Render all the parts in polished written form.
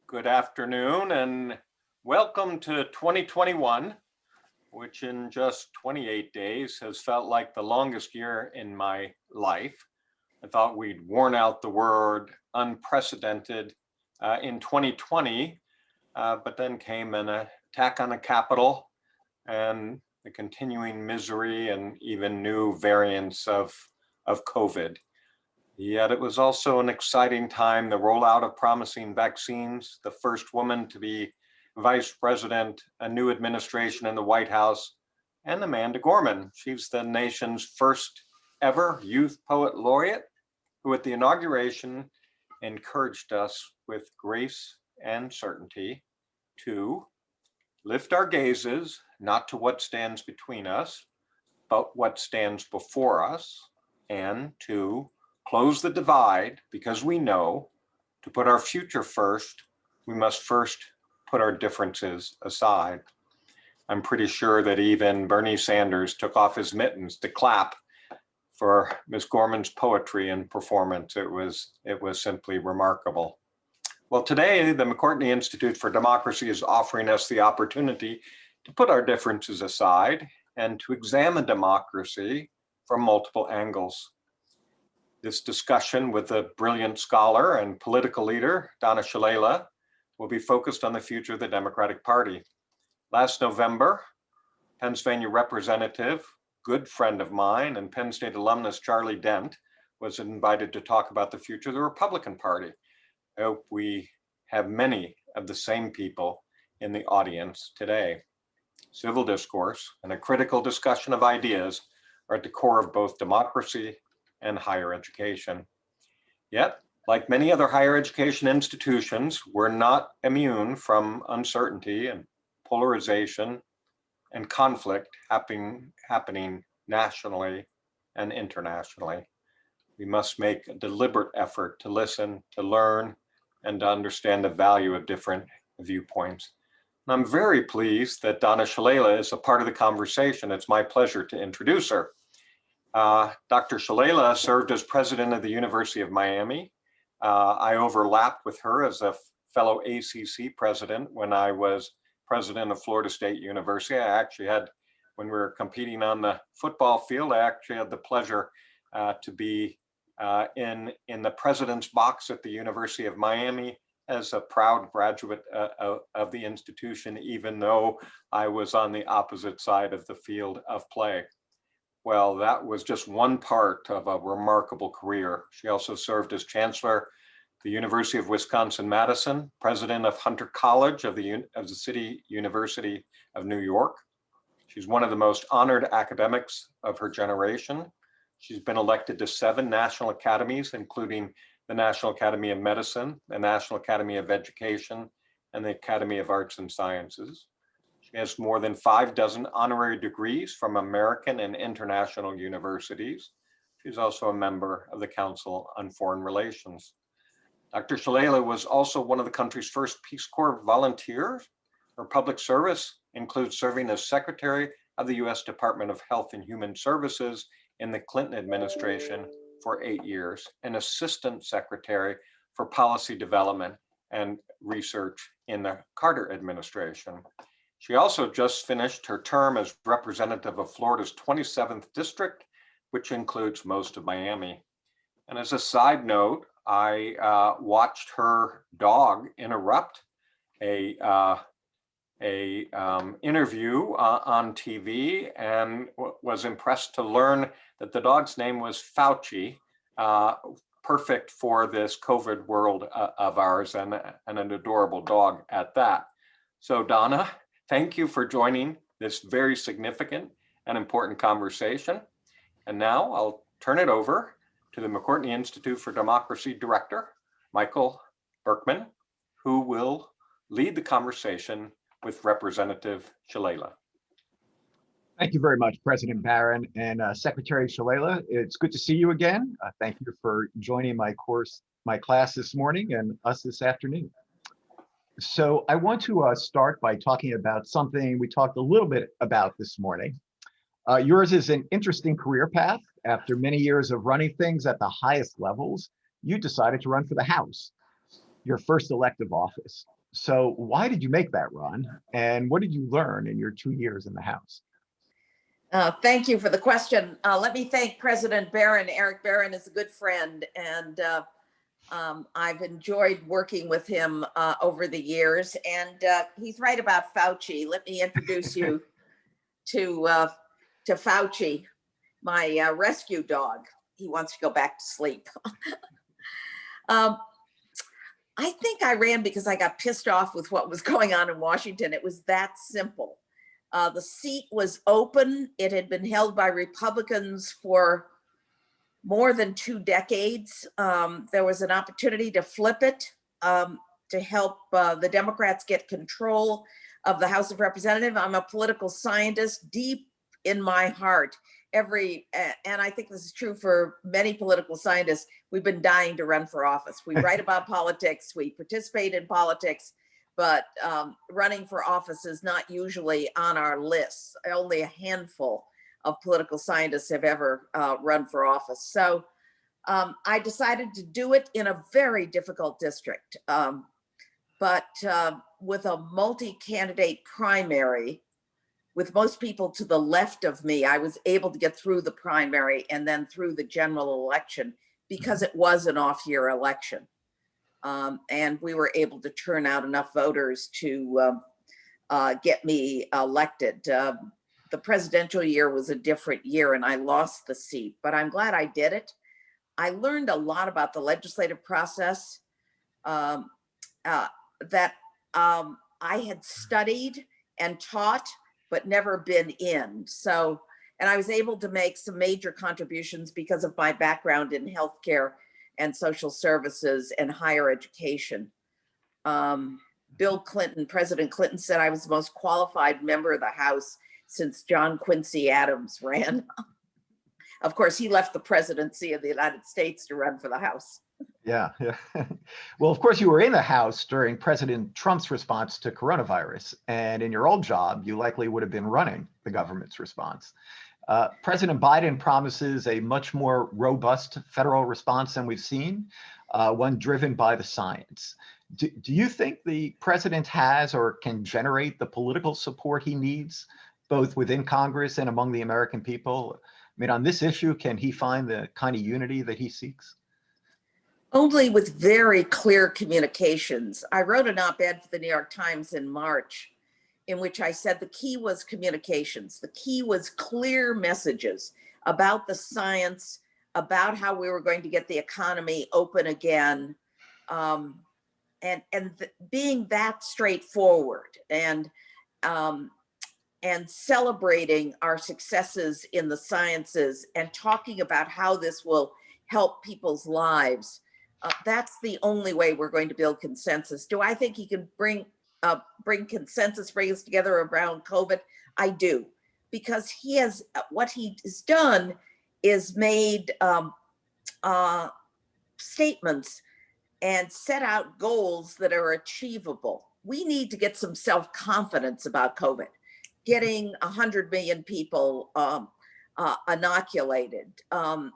Good afternoon and welcome to 2021, which in just 28 days has felt like the longest year in my life. I thought we'd worn out the word unprecedented in 2020, but then came an attack on the Capitol and the continuing misery and even new variants of COVID. Yet it was also an exciting time, the rollout of promising vaccines, the first woman to be vice president, a new administration in the White House, and Amanda Gorman. She's the nation's first ever youth poet laureate, who at the inauguration encouraged us with grace and certainty to lift our gazes, not to what stands between us, but what stands before us, and to close the divide, because we know to put our future first, we must first put our differences aside. I'm pretty sure that even Bernie Sanders took off his mittens to clap for Ms. Gorman's poetry and performance. It was simply remarkable. Well, today, the McCourtney Institute for Democracy is offering us the opportunity to put our differences aside and to examine democracy from multiple angles. This discussion with a brilliant scholar and political leader, Donna Shalala, will be focused on the future of the Democratic Party. Last November, Pennsylvania Representative, good friend of mine, and Penn State alumnus Charlie Dent was invited to talk about the future of the Republican Party. I hope we have many of the same people in the audience today. Civil discourse and a critical discussion of ideas are at the core of both democracy and higher education. Yet, like many other higher education institutions, we're not immune from uncertainty and polarization and conflict happening nationally and internationally. We must make a deliberate effort to listen, to learn, and to understand the value of different viewpoints. And I'm very pleased that Donna Shalala is a part of the conversation. It's my pleasure to introduce her. Dr. Shalala served as president of the University of Miami. I overlapped with her as a fellow ACC president when I was president of Florida State University. I actually had, when we were competing on the football field, I actually had the pleasure to be in the president's box at the University of Miami as a proud graduate of the institution, even though I was on the opposite side of the field of play. Well, that was just one part of a remarkable career. She also served as Chancellor at the University of Wisconsin-Madison, president of Hunter College of the City University of New York. She's one of the most honored academics of her generation. She's been elected to 7 national academies, including the National Academy of Medicine, the National Academy of Education, and the Academy of Arts and Sciences. She has more than 5 dozen honorary degrees from American and international universities. She's also a member of the Council on Foreign Relations. Dr. Shalala was also one of the country's first Peace Corps volunteers. Her public service includes serving as Secretary of the U.S. Department of Health and Human Services in the Clinton administration for 8 years, and Assistant Secretary for Policy Development and Research in the Carter administration. She also just finished her term as representative of Florida's 27th district, which includes most of Miami. And as a side note, I watched her dog interrupt a interview on TV and was impressed to learn that the dog's name was Fauci, perfect for this COVID world of ours, and an adorable dog at that. So Donna, thank you for joining this very significant and important conversation. And now I'll turn it over to the McCourtney Institute for Democracy Director, Michael Berkman, who will lead the conversation with Representative Shalala. Thank you very much, President Barron and Secretary Shalala. It's good to see you again. Thank you for joining my class this morning and us this afternoon. So I want to start by talking about something we talked a little bit about this morning. Yours is an interesting career path. After many years of running things at the highest levels, you decided to run for the House. your first elective office. So why did you make that run? And what did you learn in your 2 years in the House? Thank you for the question. Let me thank President Barron. Eric Barron is a good friend, and I've enjoyed working with him over the years. And he's right about Fauci. Let me introduce you to Fauci, my rescue dog. He wants to go back to sleep. I think I ran because I got pissed off with what was going on in Washington. It was that simple. The seat was open. It had been held by Republicans for more than 2 decades. There was an opportunity to flip it, to help the Democrats get control of the House of Representatives. I'm a political scientist deep in my heart. And I think this is true for many political scientists, we've been dying to run for office. We write about politics, we participate in politics, but running for office is not usually on our lists. Only a handful of political scientists have ever run for office. So I decided to do it in a very difficult district, but with a multi-candidate primary, with most people to the left of me, I was able to get through the primary and then through the general election because it was an off-year election. And we were able to turn out enough voters to get me elected. The presidential year was a different year and I lost the seat, but I'm glad I did it. I learned a lot about the legislative process that I had studied and taught, but never been in. So, and I was able to make some major contributions because of my background in healthcare and social services and higher education. Bill Clinton, President Clinton said I was the most qualified member of the House since John Quincy Adams ran. Of course, he left the presidency of the United States to run for the House. Yeah. Well, of course, you were in the House during President Trump's response to coronavirus. And in your old job, you likely would have been running the government's response. President Biden promises a much more robust federal response than we've seen, one driven by the science. Do you think the president has or can generate the political support he needs, both within Congress and among the American people? I mean, on this issue, can he find the kind of unity that he seeks? Only with very clear communications. I wrote an op-ed for the New York Times in March in which I said the key was communications. The key was clear messages about the science, about how we were going to get the economy open again, being that straightforward and celebrating our successes in the sciences and talking about how this will help people's lives. That's the only way we're going to build consensus. Do I think he can bring consensus, bring us together around COVID? I do, because he has, what he has done is made statements and set out goals that are achievable. We need to get some self-confidence about COVID, getting 100 million people inoculated,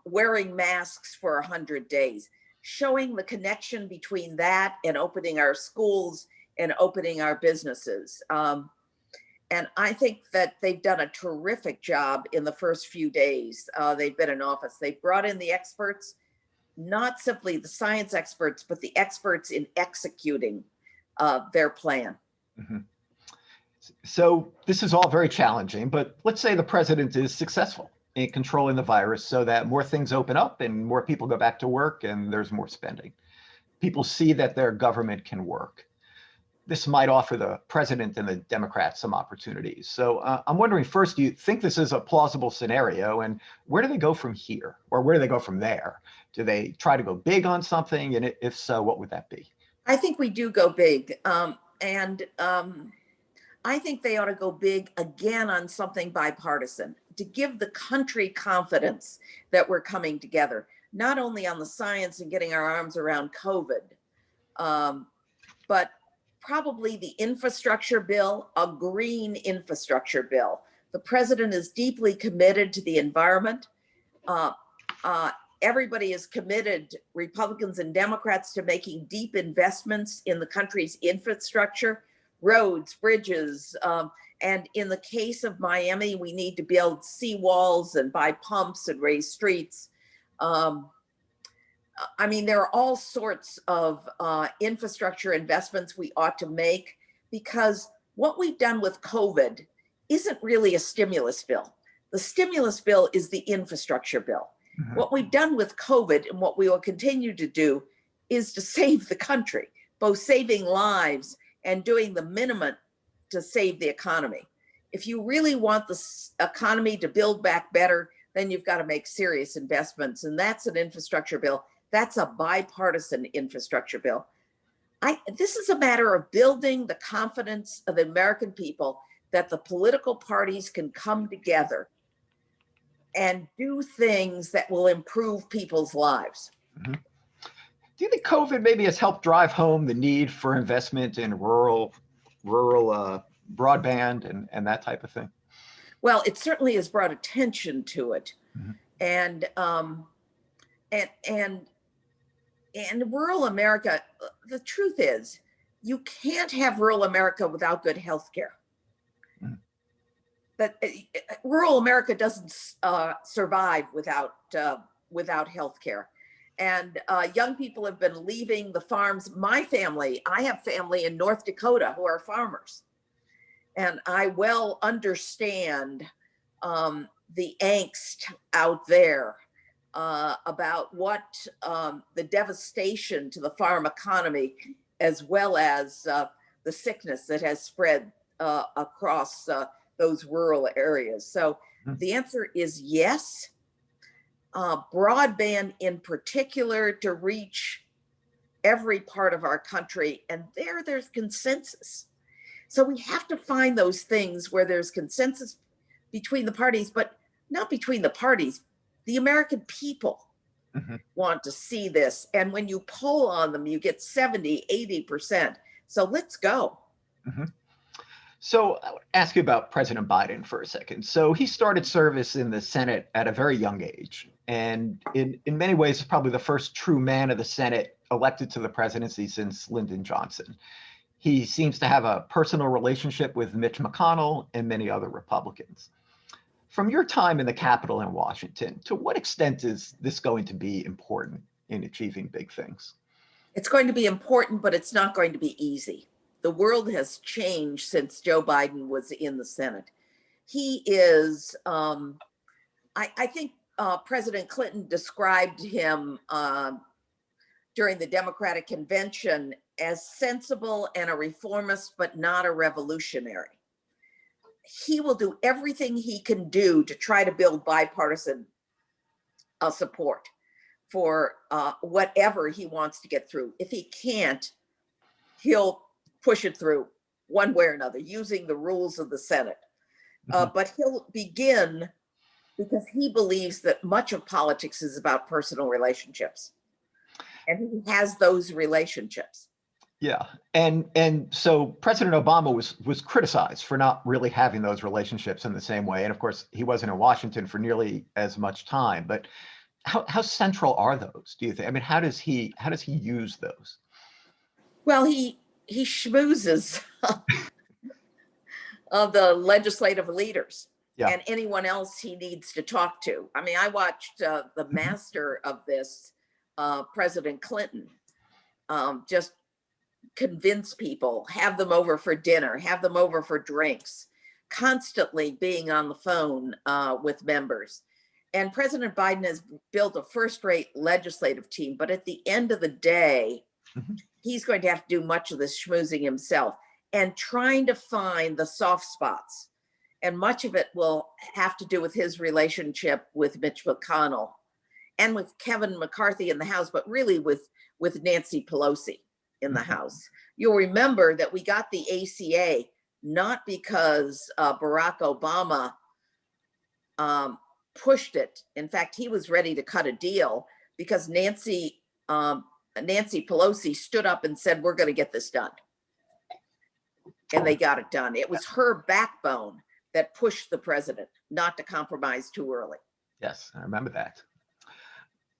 wearing masks for 100 days. Showing the connection between that and opening our schools and opening our businesses. And I think that they've done a terrific job in the first few days they've been in office. They brought in the experts, not simply the science experts, but the experts in executing their plan. Mm-hmm. So this is all very challenging, but let's say the president is successful in controlling the virus so that more things open up and more people go back to work and there's more spending. People see that their government can work. This might offer the president and the Democrats some opportunities. So I'm wondering, first, do you think this is a plausible scenario, and where do they go from here, or where do they go from there? Do they try to go big on something, and if so, what would that be? I think we do go big, I think they ought to go big again on something bipartisan to give the country confidence that we're coming together, not only on the science and getting our arms around COVID, but probably the infrastructure bill, a green infrastructure bill. The president is deeply committed to the environment. Everybody is committed, Republicans and Democrats, to making deep investments in the country's infrastructure, roads, bridges. And in the case of Miami, we need to build seawalls and buy pumps and raise streets. I mean, there are all sorts of infrastructure investments we ought to make, because what we've done with COVID isn't really a stimulus bill. The stimulus bill is the infrastructure bill. Mhm. What we've done with COVID and what we will continue to do is to save the country, both saving lives and doing the minimum to save the economy. If you really want the economy to build back better, then you've got to make serious investments. And that's an infrastructure bill. That's a bipartisan infrastructure bill. This is a matter of building the confidence of the American people that the political parties can come together and do things that will improve people's lives. Mm-hmm. Do you think COVID maybe has helped drive home the need for investment in rural broadband and that type of thing? Well, it certainly has brought attention to it. Mm-hmm. And rural America, the truth is, you can't have rural America without good health care. Mm-hmm. But rural America doesn't survive without health care. And young people have been leaving the farms. My family, I have family in North Dakota who are farmers. And I well understand the angst out there about what the devastation to the farm economy, as well as the sickness that has spread across those rural areas. So the answer is yes. Broadband in particular to reach every part of our country, and there's consensus. So we have to find those things where there's consensus between the parties, but not between the parties. The American people want to see this. And when you poll on them, you get 70, 80%. So let's go. So I would ask you about President Biden for a second. So he started service in the Senate at a very young age. And in many ways, probably the first true man of the Senate elected to the presidency since Lyndon Johnson. He seems to have a personal relationship with Mitch McConnell and many other Republicans. From your time in the Capitol in Washington, to what extent is this going to be important in achieving big things? It's going to be important, but it's not going to be easy. The world has changed since Joe Biden was in the Senate. He is, I think President Clinton described him during the Democratic convention as sensible and a reformist, but not a revolutionary. He will do everything he can do to try to build bipartisan support for whatever he wants to get through. If he can't, he'll push it through one way or another using the rules of the Senate. But he'll begin because he believes that much of politics is about personal relationships. And he has those relationships. Yeah, and so President Obama was criticized for not really having those relationships in the same way. And of course, he wasn't in Washington for nearly as much time. But how central are those, do you think? I mean, how does he use those? Well, he schmoozes of the legislative leaders and anyone else he needs to talk to. I mean, I watched the master of this, President Clinton, just convince people, have them over for dinner, have them over for drinks, constantly being on the phone with members. And President Biden has built a first-rate legislative team, but at the end of the day, he's going to have to do much of this schmoozing himself and trying to find the soft spots. And much of it will have to do with his relationship with Mitch McConnell and with Kevin McCarthy in the House, but really with Nancy Pelosi in the House. You'll remember that we got the ACA not because Barack Obama pushed it. In fact, he was ready to cut a deal because Nancy Pelosi stood up and said, "We're going to get this done." And they got it done. It was her backbone that pushed the president not to compromise too early. Yes, I remember that.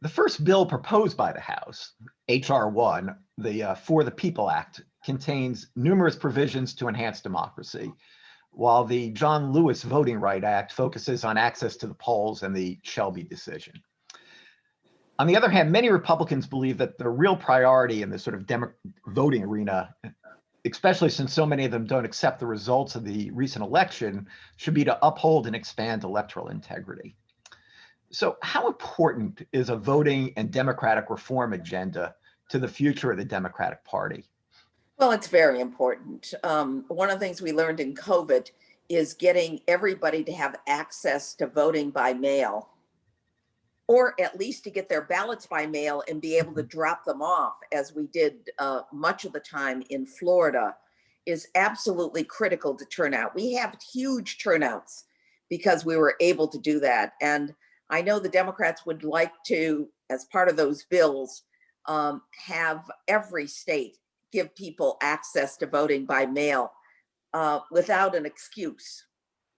The first bill proposed by the House, H.R. 1, the For the People Act, contains numerous provisions to enhance democracy, while the John Lewis Voting Right Act focuses on access to the polls and the Shelby decision. On the other hand, many Republicans believe that the real priority in the sort of voting arena, especially since so many of them don't accept the results of the recent election, should be to uphold and expand electoral integrity. So how important is a voting and democratic reform agenda to the future of the Democratic Party? Well, it's very important. One of the things we learned in COVID is getting everybody to have access to voting by mail, or at least to get their ballots by mail and be able to drop them off, as we did much of the time in Florida, is absolutely critical to turnout. We have huge turnouts because we were able to do that. And I know the Democrats would like to, as part of those bills, have every state give people access to voting by mail without an excuse.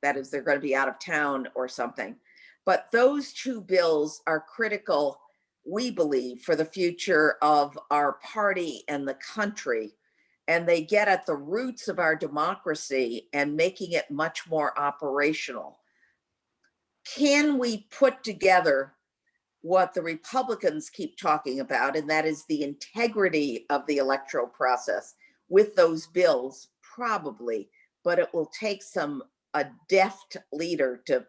That is, they're going to be out of town or something. But those two bills are critical, we believe, for the future of our party and the country. And they get at the roots of our democracy and making it much more operational. Can we put together what the Republicans keep talking about, and that is the integrity of the electoral process with those bills? Probably, but it will take a deft leader to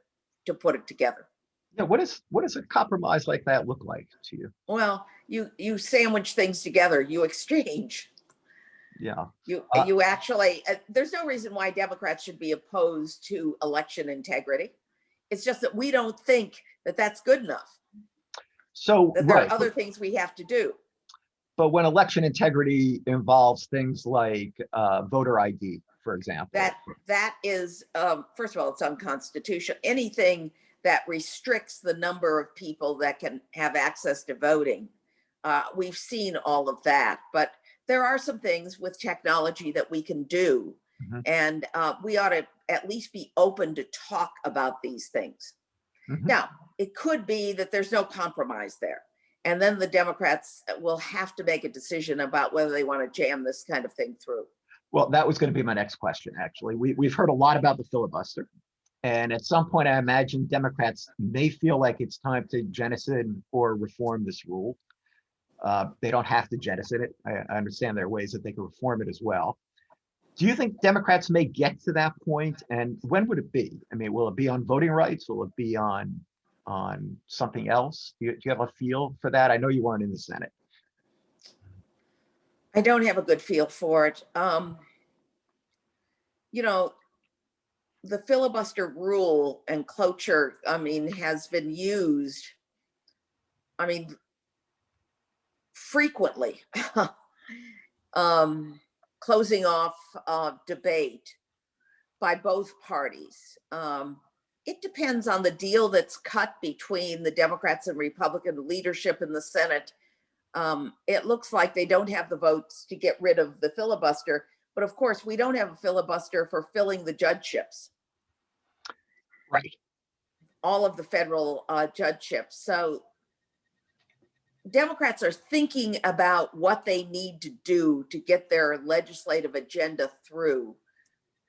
put it together. Yeah, what does a compromise like that look like to you? Well, you sandwich things together, you exchange. Yeah. You actually, there's no reason why Democrats should be opposed to election integrity. It's just that we don't think that that's good enough. So that there are other things we have to do. But when election integrity involves things like voter ID, for example, that is, first of all, it's unconstitutional. Anything that restricts the number of people that can have access to voting, we've seen all of that. But there are some things with technology that we can do, and we ought to at least be open to talk about these things. Now, it could be that there's no compromise there, and then the Democrats will have to make a decision about whether they want to jam this kind of thing through. Well, that was going to be my next question, actually. We've heard a lot about the filibuster, and at some point, I imagine Democrats may feel like it's time to jettison or reform this rule. They don't have to jettison it. I understand there are ways that they can reform it as well. Do you think Democrats may get to that point, and when would it be? I mean, will it be on voting rights? Will it be on something else? Do you have a feel for that? I know you weren't in the Senate. I don't have a good feel for it. You know, the filibuster rule and cloture, has been used, frequently. Closing off debate by both parties. It depends on the deal that's cut between the Democrats and Republican leadership in the Senate. It looks like they don't have the votes to get rid of the filibuster, but of course we don't have a filibuster for filling the judgeships. Right. All of the federal judgeships. So Democrats are thinking about what they need to do to get their legislative agenda through.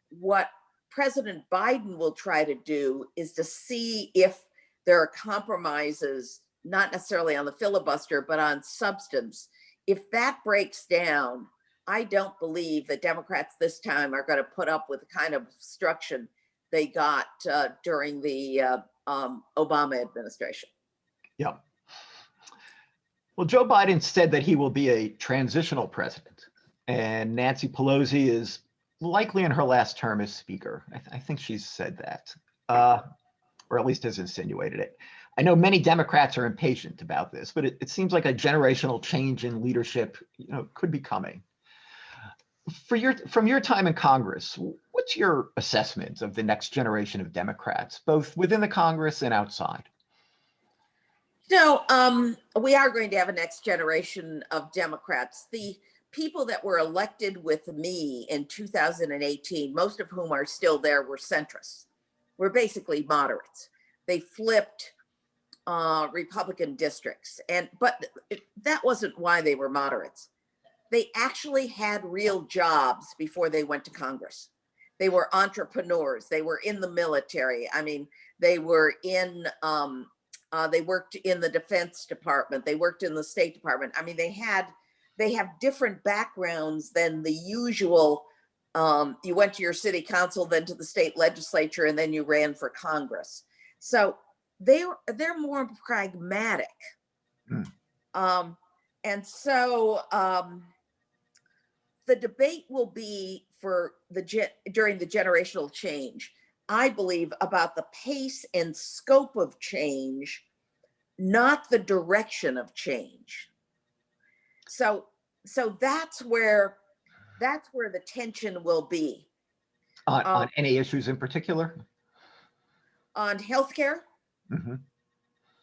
What President Biden will try to do is to see if there are compromises, not necessarily on the filibuster, but on substance. If that breaks down, I don't believe that Democrats this time are going to put up with the kind of obstruction they got during the Obama administration. Yeah. Well, Joe Biden said that he will be a transitional president, and Nancy Pelosi is likely in her last term as Speaker. I think she's said that, or at least has insinuated it. I know many Democrats are impatient about this, but it seems like a generational change in leadership, could be coming. From your time in Congress, what's your assessment of the next generation of Democrats, both within the Congress and outside? We are going to have a next generation of Democrats. The people that were elected with me in 2018, most of whom are still there, were centrists. We're basically moderates. They flipped Republican districts. But that wasn't why they were moderates. They actually had real jobs before they went to Congress. They were entrepreneurs. They were in the military. I mean, they were in, they worked in the Defense Department. They worked in the State Department. I mean, they have different backgrounds than the usual. You went to your city council, then to the state legislature, and then you ran for Congress. So they're more pragmatic. And so the debate will be during the generational change, I believe, about the pace and scope of change, not the direction of change. So that's where the tension will be. On any issues in particular? On healthcare,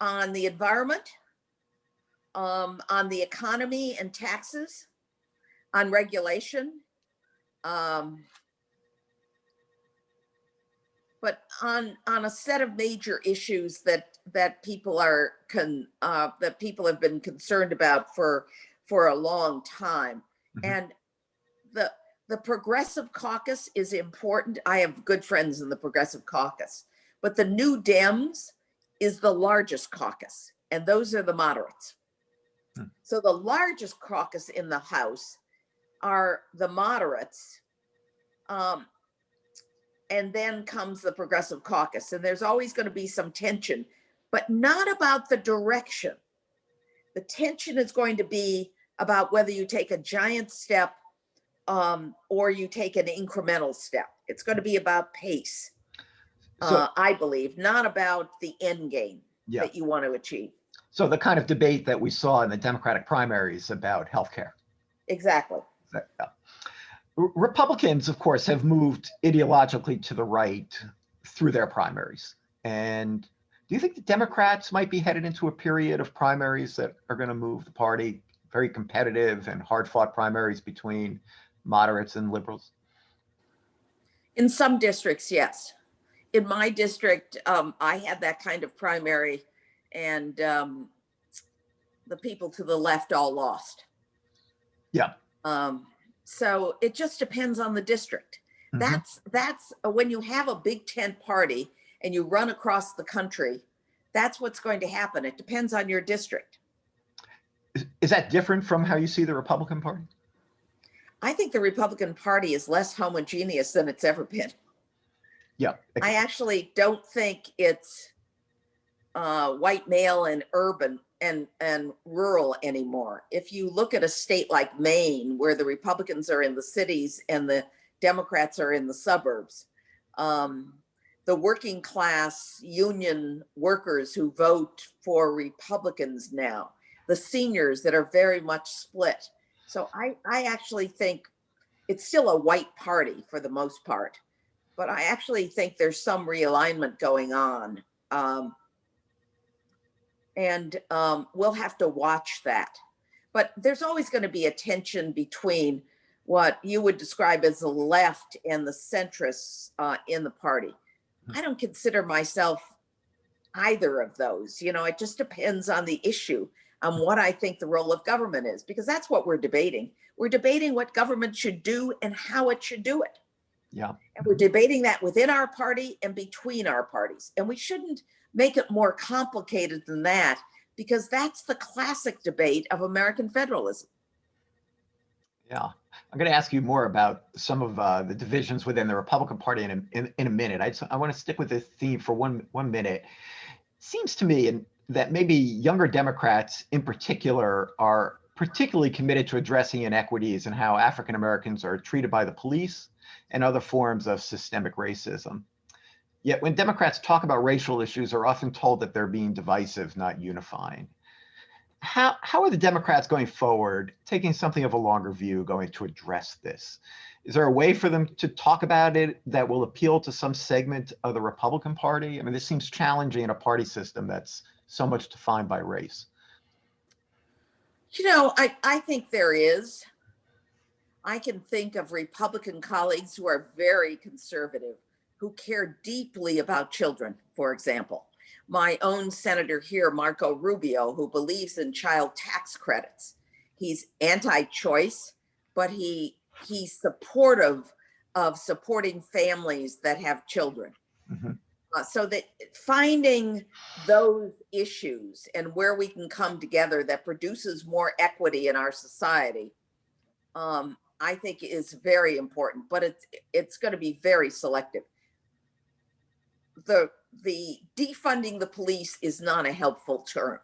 on the environment, on the economy and taxes, on regulation, but on a set of major issues that people have been concerned about for a long time. And the Progressive Caucus is important. I have good friends in the Progressive Caucus, but the New Dems is the largest caucus, and those are the moderates. So the largest caucus in the House are the moderates, and then comes the Progressive Caucus, and there's always going to be some tension, but not about the direction. The tension is going to be about whether you take a giant step or you take an incremental step. It's going to be about pace, I believe, not about the end game that you want to achieve. So the kind of debate that we saw in the Democratic primaries about healthcare. Exactly. Republicans, of course, have moved ideologically to the right through their primaries. And do you think the Democrats might be headed into a period of primaries that are going to move the party, very competitive and hard-fought primaries between moderates and liberals? In some districts, yes. In my district, I had that kind of primary, and the people to the left all lost. Yeah. So it just depends on the district. That's when you have a big tent party and you run across the country, that's what's going to happen. It depends on your district. Is that different from how you see the Republican Party? I think the Republican Party is less homogeneous than it's ever been. Yeah. I actually don't think it's white male and urban and rural anymore. If you look at a state like Maine, where the Republicans are in the cities and the Democrats are in the suburbs, the working class union workers who vote for Republicans now, the seniors that are very much split. So I actually think it's still a white party for the most part, but I actually think there's some realignment going on. And we'll have to watch that. But there's always going to be a tension between what you would describe as the left and the centrists in the party. I don't consider myself either of those. You know, it just depends on the issue, on what I think the role of government is, because that's what we're debating. We're debating what government should do and how it should do it. Yeah. And we're debating that within our party and between our parties. And we shouldn't make it more complicated than that, because that's the classic debate of American federalism. Yeah. I'm going to ask you more about some of the divisions within the Republican Party in a minute. I want to stick with this theme for one minute. It seems to me that maybe younger Democrats in particular are particularly committed to addressing inequities and how African Americans are treated by the police and other forms of systemic racism. Yet when Democrats talk about racial issues, they're often told that they're being divisive, not unifying. How are the Democrats going forward, taking something of a longer view, going to address this? Is there a way for them to talk about it that will appeal to some segment of the Republican Party? I mean, this seems challenging in a party system that's so much defined by race. You know, I think there is. I can think of Republican colleagues who are very conservative, who care deeply about children, for example. my own senator here, Marco Rubio, who believes in child tax credits. He's anti-choice, but he's supportive of supporting families that have children. Mhm. So that finding those issues and where we can come together that produces more equity in our society, I think is very important, but it's going to be very selective. The defunding the police is not a helpful term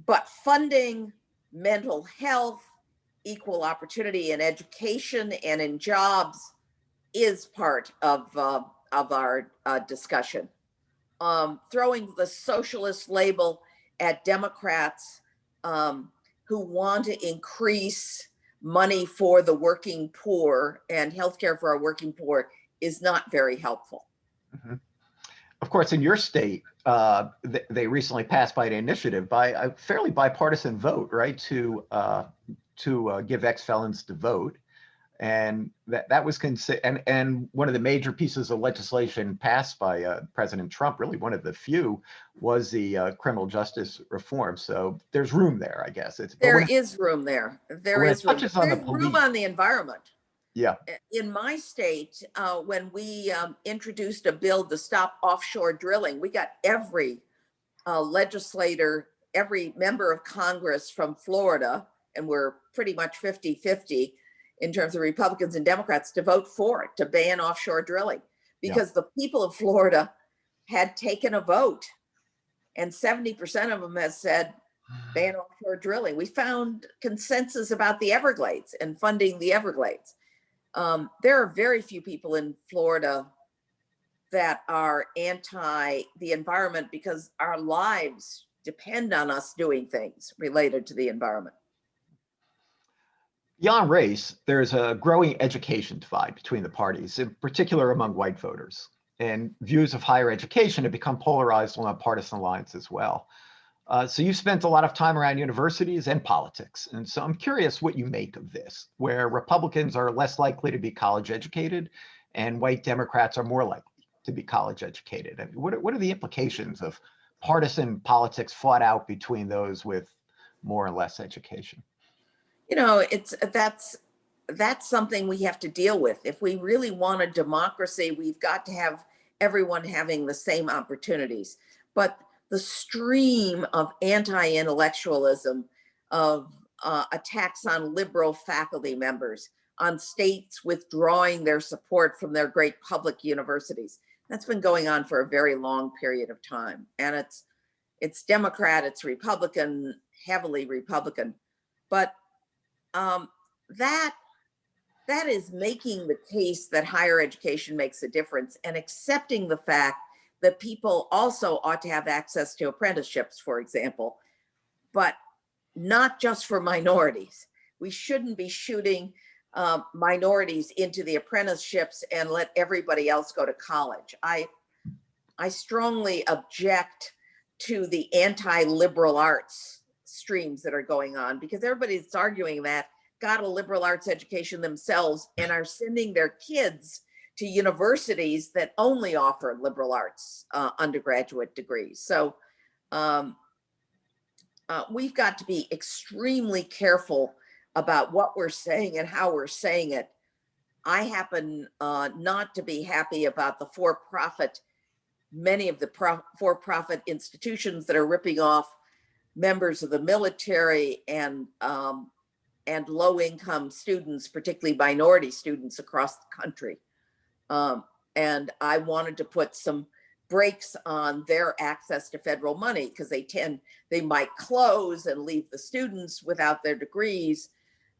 but funding mental health, equal opportunity in education and in jobs is part of our discussion. Throwing the socialist label at Democrats who want to increase money for the working poor and healthcare for our working poor is not very helpful. Mhm. Of course, in your state, they recently passed by an initiative by a fairly bipartisan vote, right, to give ex-felons to vote. And that was and one of the major pieces of legislation passed by President Trump, really one of the few, was the criminal justice reform. So there's room there, I guess. There is room there. There is room. Touches on the There's room on the environment. Yeah. In my state, when we introduced a bill to stop offshore drilling, we got every legislator, every member of Congress from Florida, and we're pretty much 50-50 in terms of Republicans and Democrats, to vote for it, to ban offshore drilling, because the people of Florida had taken a vote and 70% of them has said ban offshore drilling. We found consensus about the Everglades and funding the Everglades. There are very few people in Florida that are anti the environment because our lives depend on us doing things related to the environment. Beyond race, there's a growing education divide between the parties, in particular among white voters. And views of higher education have become polarized along partisan lines as well. So you've spent a lot of time around universities and politics. And so I'm curious what you make of this, where Republicans are less likely to be college educated and white Democrats are more likely to be college educated. I mean, what are the implications of partisan politics fought out between those with more or less education? You know, that's something we have to deal with. If we really want a democracy, we've got to have everyone having the same opportunities. But the stream of anti-intellectualism, of attacks on liberal faculty members, on states withdrawing their support from their great public universities, that's been going on for a very long period of time. And it's Democrat, it's Republican, heavily Republican. But that is making the case that higher education makes a difference, and accepting the fact that people also ought to have access to apprenticeships, for example, but not just for minorities. We shouldn't be shooting minorities into the apprenticeships and let everybody else go to college. I strongly object to the anti-liberal arts streams that are going on, because everybody that's arguing that got a liberal arts education themselves and are sending their kids to universities that only offer liberal arts undergraduate degrees. So we've got to be extremely careful about what we're saying and how we're saying it. I happen not to be happy about the many of the for-profit institutions that are ripping off members of the military and low-income students, particularly minority students across the country. And I wanted to put some brakes on their access to federal money, because they might close and leave the students without their degrees.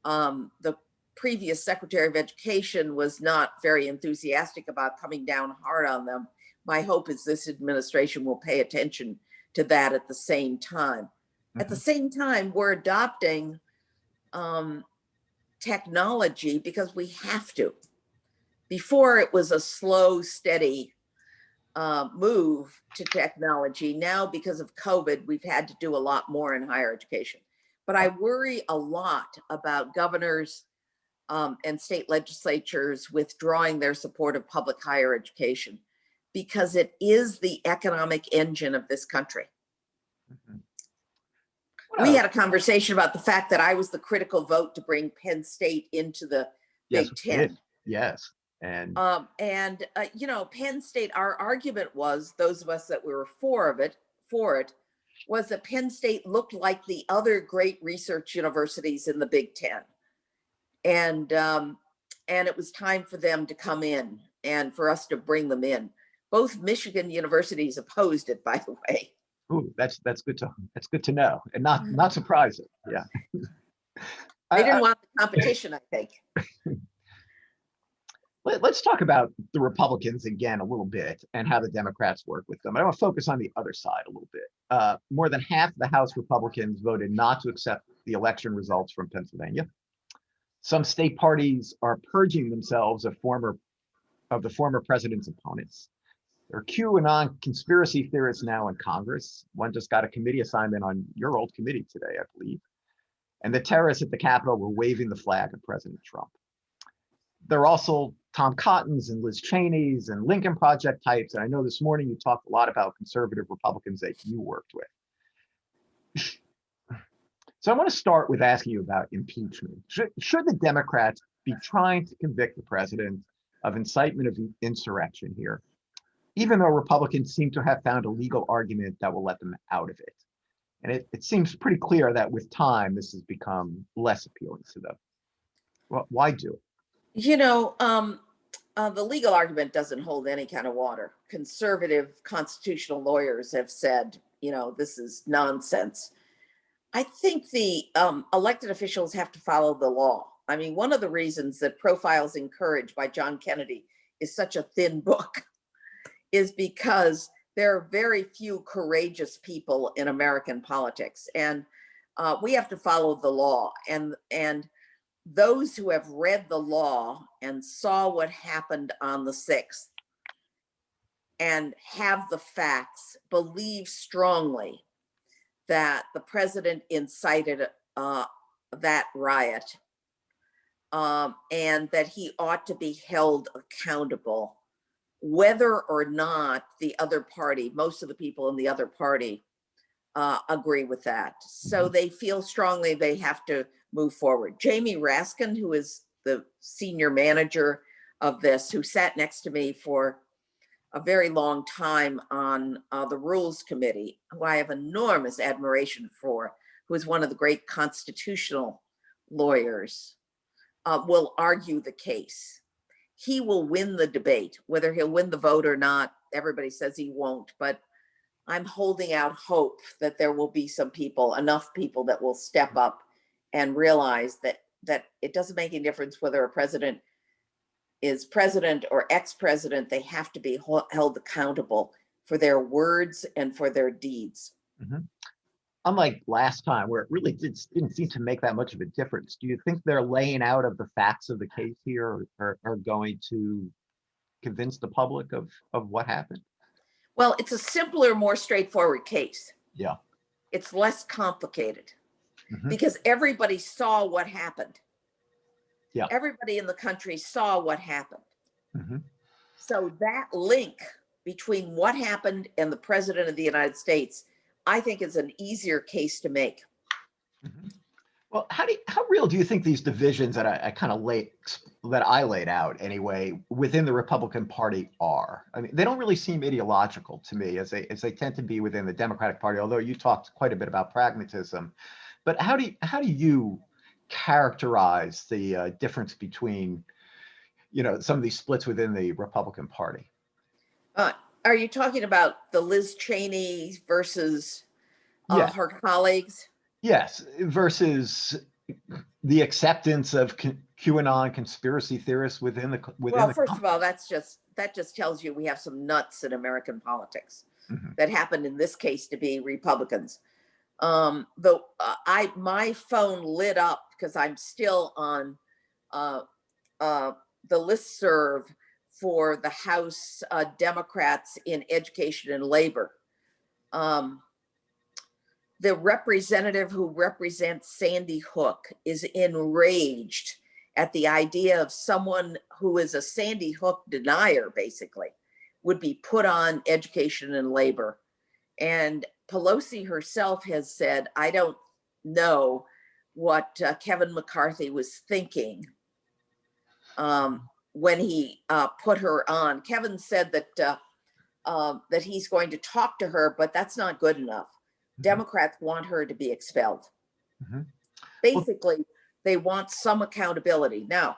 The previous Secretary of Education was not very enthusiastic about coming down hard on them. My hope is this administration will pay attention to that at the same time. Mm-hmm. At the same time, we're adopting technology because we have to. Before, it was a slow, steady move to technology. Now, because of COVID, we've had to do a lot more in higher education. But I worry a lot about governors and state legislatures withdrawing their support of public higher education, because it is the economic engine of this country. Mhm. We Well, had a conversation about the fact that I was the critical vote to bring Penn State into the yes, Big we did. Ten. Yes. And You know, Penn State, our argument was, those of us that were for it, was that Penn State looked like the other great research universities in the Big Ten. And it was time for them to come in and for us to bring them in. Both Michigan universities opposed it, by the way. ooh, that's good to know, and not surprising. Yeah. They I, didn't want the competition, I think. let's talk about the Republicans again a little bit and how the Democrats work with them. I want to focus on the other side a little bit. More than half the House Republicans voted not to accept the election results from Pennsylvania. Some state parties are purging themselves of the former president's opponents. There are QAnon conspiracy theorists now in Congress. One just got a committee assignment on your old committee today, I believe. And the terrorists at the Capitol were waving the flag of President Trump. There are also Tom Cottons and Liz Cheney's and Lincoln Project types. And I know this morning you talked a lot about conservative Republicans that you worked with. So I want to start with asking you about impeachment. Should the Democrats be trying to convict the president of incitement of insurrection here, even though Republicans seem to have found a legal argument that will let them out of it? And it seems pretty clear that with time, this has become less appealing to them. Well, why do it? You know, the legal argument doesn't hold any kind of water. Conservative constitutional lawyers have said, you know, this is nonsense. I think the elected officials have to follow the law. I mean, one of the reasons that Profiles in Courage by John Kennedy is such a thin book is because there are very few courageous people in American politics, and we have to follow the law. And those who have read the law and saw what happened on the 6th and have the facts believe strongly that the president incited that riot, and that he ought to be held accountable, whether or not the other party, most of the people in the other party, agree with that. So they feel strongly they have to move forward. Jamie Raskin, who is the senior manager of this, who sat next to me for a very long time on the Rules Committee, who I have enormous admiration for, who is one of the great constitutional lawyers, will argue the case. He will win the debate. Whether he'll win the vote or not, everybody says he won't, but I'm holding out hope that there will be some people, enough people, that will step up and realize that it doesn't make any difference whether a president is president or ex-president. They have to be held accountable for their words and for their deeds. Mm-hmm. Unlike last time, where it really didn't seem to make that much of a difference, do you think their laying out of the facts of the case here are going to convince the public of what happened? Well, it's a simpler, more straightforward case. Yeah. It's less complicated because everybody saw what happened. Yeah. Everybody in the country saw what happened. So that link between what happened and the president of the United States, I think, is an easier case to make. Well, how real do you think these divisions that I laid out anyway within the Republican Party are? I mean, they don't really seem ideological to me, as they tend to be within the Democratic Party. Although you talked quite a bit about pragmatism, but how do you characterize the difference between, some of these splits within the Republican Party? Are you talking about the Liz Cheney versus her colleagues? Yes, versus the acceptance of QAnon conspiracy theorists within the Well, first of all, that just tells you we have some nuts in American politics that happened in this case to be Republicans. Though my phone lit up because I'm still on the listserv for the House Democrats in Education and Labor. The representative who represents Sandy Hook is enraged at the idea of someone who is a Sandy Hook denier, basically, would be put on education and labor. And Pelosi herself has said, I don't know what Kevin McCarthy was thinking when he put her on. Kevin said that that he's going to talk to her, but that's not good enough. Democrats want her to be expelled. Basically, they want some accountability. Now,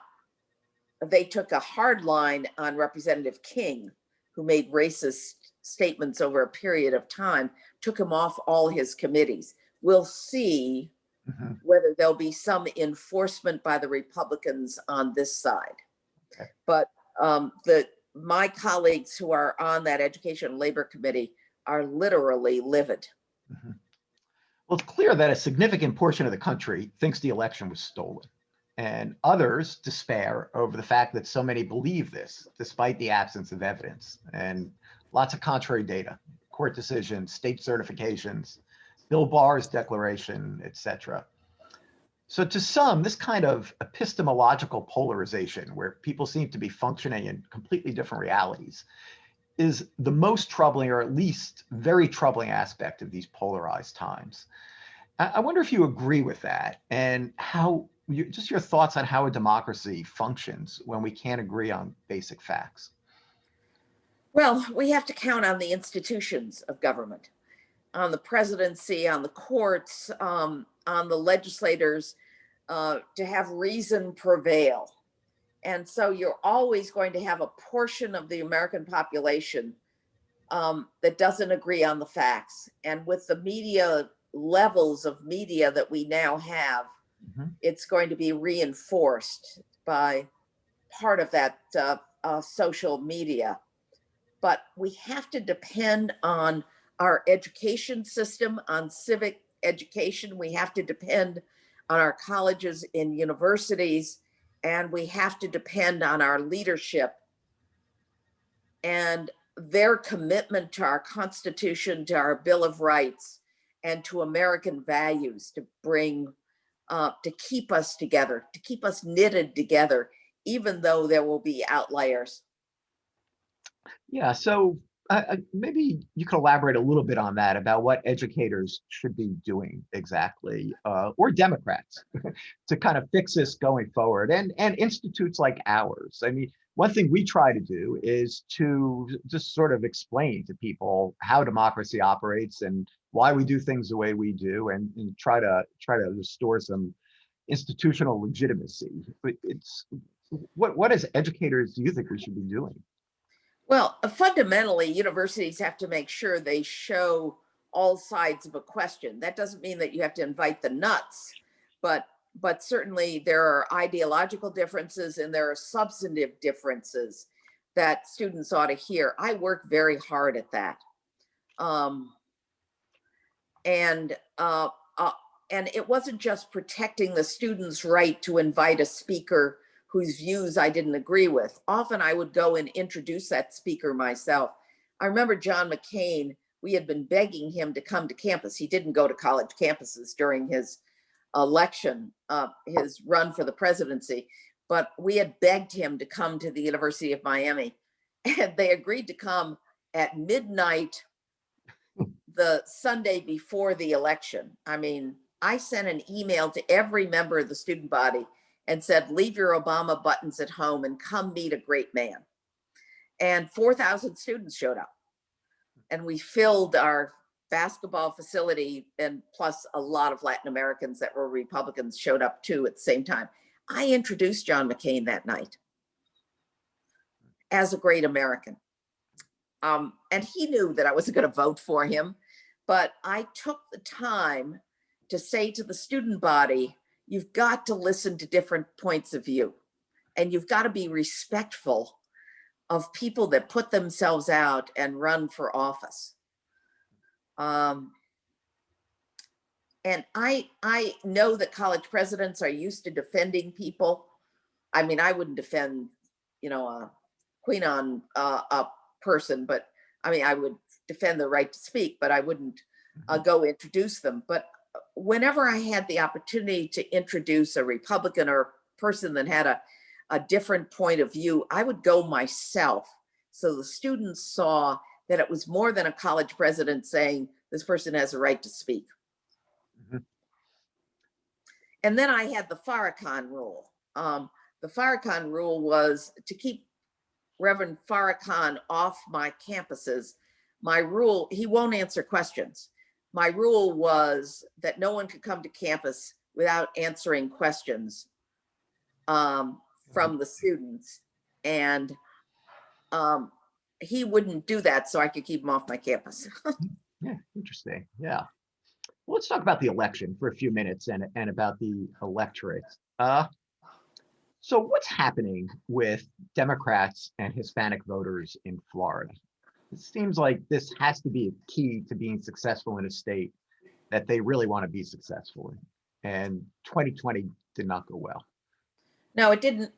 they took a hard line on Representative King, who made racist statements over a period of time, took him off all his committees. We'll see whether there'll be some enforcement by the Republicans on this side. But my colleagues who are on that Education and Labor Committee are literally livid. Well, it's clear that a significant portion of the country thinks the election was stolen, and others despair over the fact that so many believe this, despite the absence of evidence and lots of contrary data, court decisions, state certifications, Bill Barr's declaration, etc. So to some, this kind of epistemological polarization, where people seem to be functioning in completely different realities, is the most troubling, or at least very troubling, aspect of these polarized times. I wonder if you agree with that, and how, just your thoughts on how a democracy functions when we can't agree on basic facts. Well, we have to count on the institutions of government, on the presidency, on the courts, on the legislators, to have reason prevail. And so you're always going to have a portion of the American population that doesn't agree on the facts. And with the media levels of media that we now have, it's going to be reinforced by part of that social media. But we have to depend on our education system, on civic education. We have to depend on our colleges and universities, and we have to depend on our leadership and their commitment to our Constitution, to our Bill of Rights, and to American values, to bring, to keep us together, to keep us knitted together, even though there will be outliers. Yeah, so maybe you could elaborate a little bit on that, about what educators should be doing exactly, or Democrats, to kind of fix this going forward, and institutes like ours. I mean, one thing we try to do is to just sort of explain to people how democracy operates and why we do things the way we do, and try to restore some institutional legitimacy. But it's what as educators do you think we should be doing? Well, fundamentally, universities have to make sure they show all sides of a question. That doesn't mean that you have to invite the nuts, but certainly there are ideological differences and there are substantive differences that students ought to hear. I work very hard at that. And it wasn't just protecting the student's right to invite a speaker whose views I didn't agree with. Often I would go and introduce that speaker myself. I remember John McCain, we had been begging him to come to campus. He didn't go to college campuses during his election, his run for the presidency, but we had begged him to come to the University of Miami, and they agreed to come at midnight the Sunday before the election. I mean, I sent an email to every member of the student body and said, leave your Obama buttons at home and come meet a great man. And 4,000 students showed up. And we filled our basketball facility, and plus a lot of Latin Americans that were Republicans showed up too at the same time. I introduced John McCain that night as a great American. And he knew that I wasn't going to vote for him, but I took the time to say to the student body, you've got to listen to different points of view, and you've got to be respectful of people that put themselves out and run for office. And I know that college presidents are used to defending people. I mean, I wouldn't defend, a queen on a person, but I mean, I would defend the right to speak, but I wouldn't go introduce them. But whenever I had the opportunity to introduce a Republican or a person that had a different point of view, I would go myself So the students saw that it was more than a college president saying this person has a right to speak. Mhm. And then I had the Farrakhan rule. The Farrakhan rule was to keep Reverend Farrakhan off my campuses. My rule, he won't answer questions. My rule was that no one could come to campus without answering questions from the students. And he wouldn't do that, so I could keep him off my campus. Yeah, interesting. Yeah. Well, let's talk about the election for a few minutes and about the electorate. So what's happening with Democrats and Hispanic voters in Florida? It seems like this has to be a key to being successful in a state that they really want to be successful in. And 2020 did not go well. No, it didn't.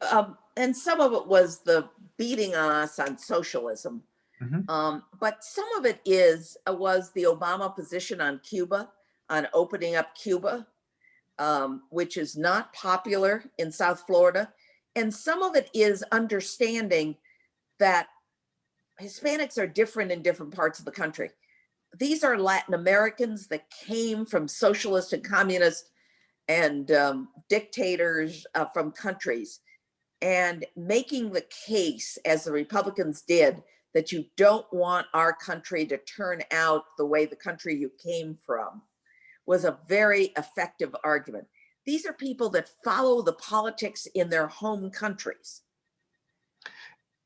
And some of it was the beating on us on socialism. But some of it was the Obama position on Cuba, on opening up Cuba, which is not popular in South Florida. And some of it is understanding that Hispanics are different in different parts of the country. These are Latin Americans that came from socialist and communist and dictators from countries, and making the case, as the Republicans did, that you don't want our country to turn out the way the country you came from, was a very effective argument. These are people that follow the politics in their home countries.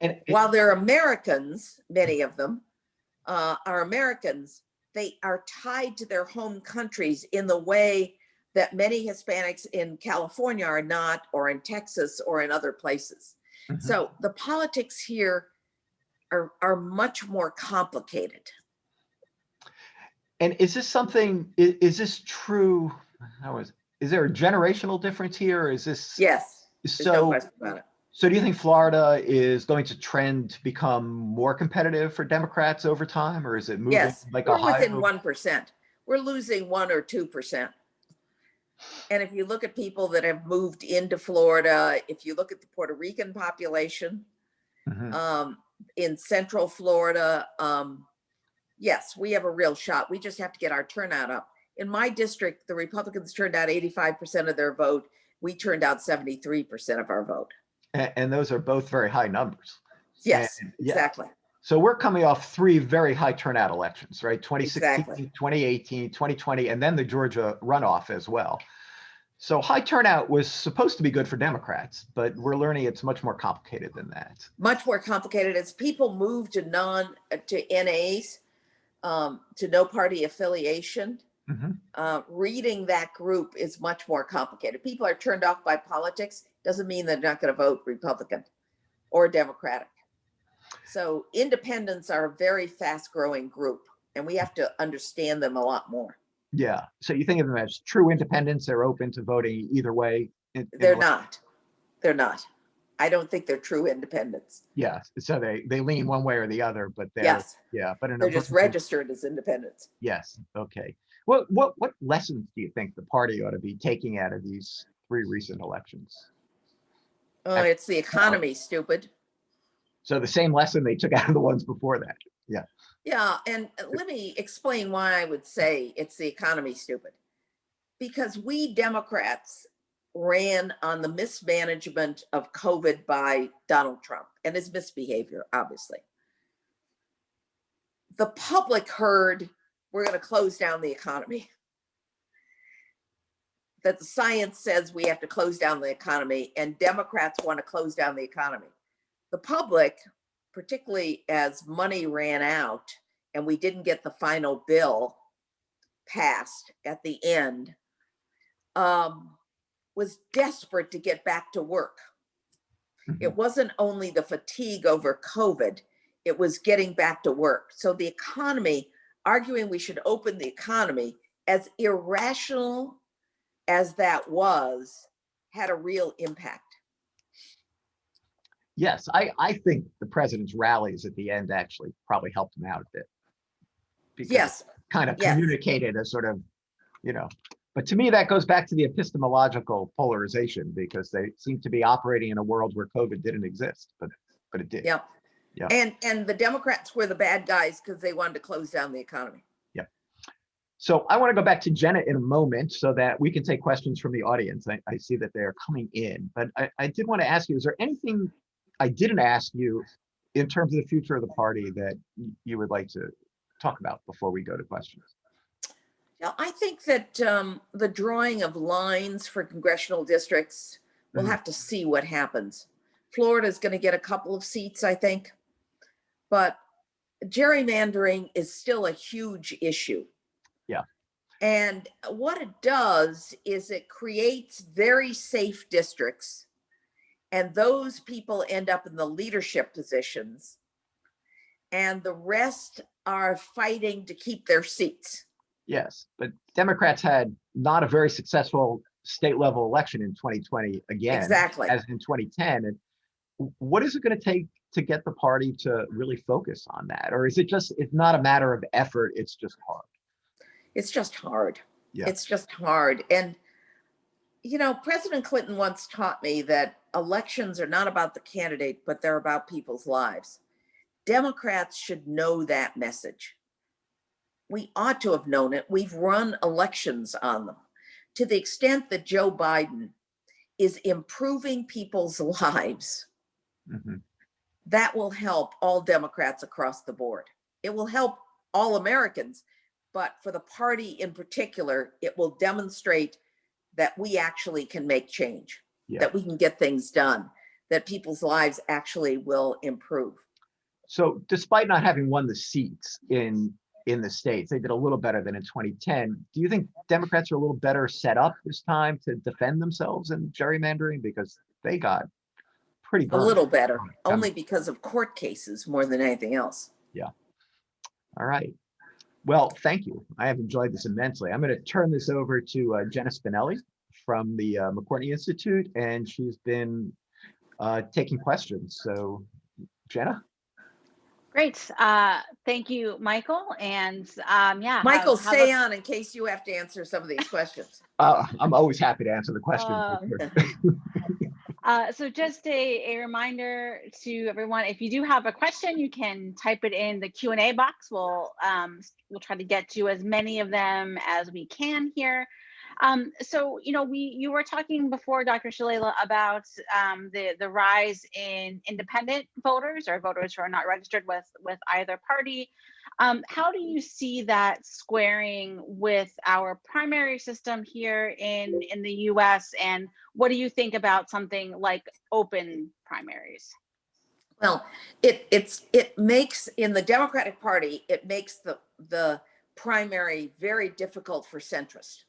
And while they're Americans, many of them are Americans, they are tied to their home countries in the way that many Hispanics in California are not, or in Texas, or in other places. So the politics here are much more complicated. And is this something, is this true? Is there a generational difference here? Or is this? Yes, there's no question about it. So do you think Florida is going to trend to become more competitive for Democrats over time, or is it moving? Yes, like we're within 1%. We're losing 1 or 2%. And if you look at people that have moved into Florida, if you look at the Puerto Rican population in Central Florida, yes, we have a real shot. We just have to get our turnout up. In my district, the Republicans turned out 85% of their vote. We turned out 73% of our vote. And those are both very high numbers. Yes, and, exactly. So we're coming off 3 very high turnout elections, right? 2016, exactly. 2018, 2020, and then the Georgia runoff as well. So high turnout was supposed to be good for Democrats, but we're learning it's much more complicated than that. Much more complicated. As people move to NAs, to no party affiliation, reading that group is much more complicated. People are turned off by politics. Doesn't mean they're not going to vote Republican or Democratic. So independents are a very fast growing group, and we have to understand them a lot more. Yeah. So you think of them as true independents, they're open to voting either way? They're not. They're not. I don't think they're true independents. Yeah. So they lean one way or the other, but they're, yes. Yeah, but they're just registered as independents. Yes. Okay. What lessons do you think the party ought to be taking out of these 3 recent elections? It's the economy, stupid. So the same lesson they took out of the ones before that. Yeah. Yeah, and let me explain why I would say it's the economy, stupid. Because we Democrats ran on the mismanagement of COVID by Donald Trump and his misbehavior, obviously. The public heard we're going to close down the economy. That the science says we have to close down the economy, and Democrats want to close down the economy. The public, particularly as money ran out and we didn't get the final bill passed at the end, was desperate to get back to work. It wasn't only the fatigue over COVID, it was getting back to work. So the economy, arguing we should open the economy, as irrational as that was, had a real impact. Yes, I think the president's rallies at the end actually probably helped him out a bit. Because yes. it kind of communicated a sort of, but to me, that goes back to the epistemological polarization, because they seem to be operating in a world where COVID didn't exist, but it did. Yeah. Yeah. And the Democrats were the bad guys because they wanted to close down the economy. Yeah. So I want to go back to Jenna in a moment so that we can take questions from the audience. I see that they are coming in, but I did want to ask you, is there anything I didn't ask you in terms of the future of the party that you would like to talk about before we go to questions? Yeah, I think that the drawing of lines for congressional districts, we'll have to see what happens. Florida is going to get a couple of seats, I think, but gerrymandering is still a huge issue. Yeah. And what it does is it creates very safe districts, and those people end up in the leadership positions, and the rest are fighting to keep their seats. Yes, but Democrats had not a very successful state level election in 2020 again, Exactly. as in 2010. And what is it going to take to get the party to really focus on that? Or is it just, it's not a matter of effort, it's just hard? It's just hard. Yeah. It's just hard. And, you know, President Clinton once taught me that elections are not about the candidate, but they're about people's lives. Democrats should know that message. We ought to have known it. We've run elections on them. To the extent that Joe Biden is improving people's lives, that will help all Democrats across the board. It will help all Americans, but for the party in particular, it will demonstrate that we actually can make change, that we can get things done, that people's lives actually will improve. So despite not having won the seats in the states, they did a little better than in 2010. Do you think Democrats are a little better set up this time to defend themselves in gerrymandering? Because they got pretty burned. A little better, only because of court cases more than anything else. Yeah. All right. Well, thank you. I have enjoyed this immensely. I'm going to turn this over to Jenna Spinelli from the McCourtney Institute, and she's been taking questions. So, Jenna? Great. Thank you, Michael. And yeah. Michael, stay on in case you have to answer some of these questions. I'm always happy to answer the questions. So just a reminder to everyone, if you do have a question, you can type it in the Q&A box. We'll try to get to as many of them as we can here. So, you know, you were talking before, Dr. Shalala, about the rise in independent voters or voters who are not registered with either party. How do you see that squaring with our primary system here in the US? And what do you think about something like open primaries? Well, it makes, in the Democratic Party, it makes the primary very difficult for centrists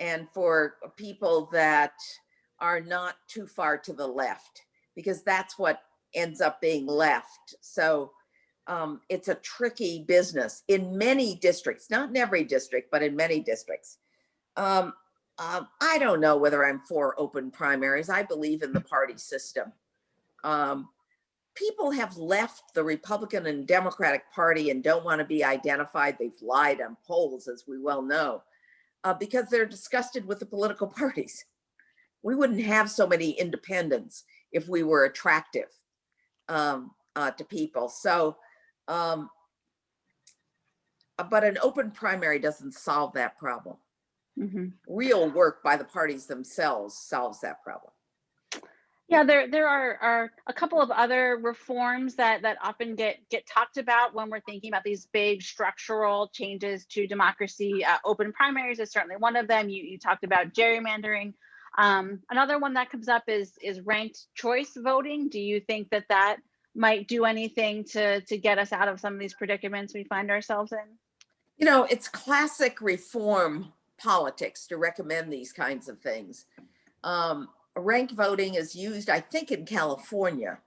and for people that are not too far to the left, because that's what ends up being left. So it's a tricky business in many districts, not in every district, but in many districts. I don't know whether I'm for open primaries. I believe in the party system. People have left the Republican and Democratic Party and don't want to be identified. They've lied on polls, as we well know, because they're disgusted with the political parties. We wouldn't have so many independents if we were attractive to people. So, but an open primary doesn't solve that problem. Real work by the parties themselves solves that problem. Yeah, there are a couple of other reforms that often get talked about when we're thinking about these big structural changes to democracy. Open primaries is certainly one of them. You talked about gerrymandering. Another one that comes up is ranked choice voting. Do you think that might do anything to get us out of some of these predicaments we find ourselves in? You know, it's classic reform politics to recommend these kinds of things. Ranked voting is used, I think, in California,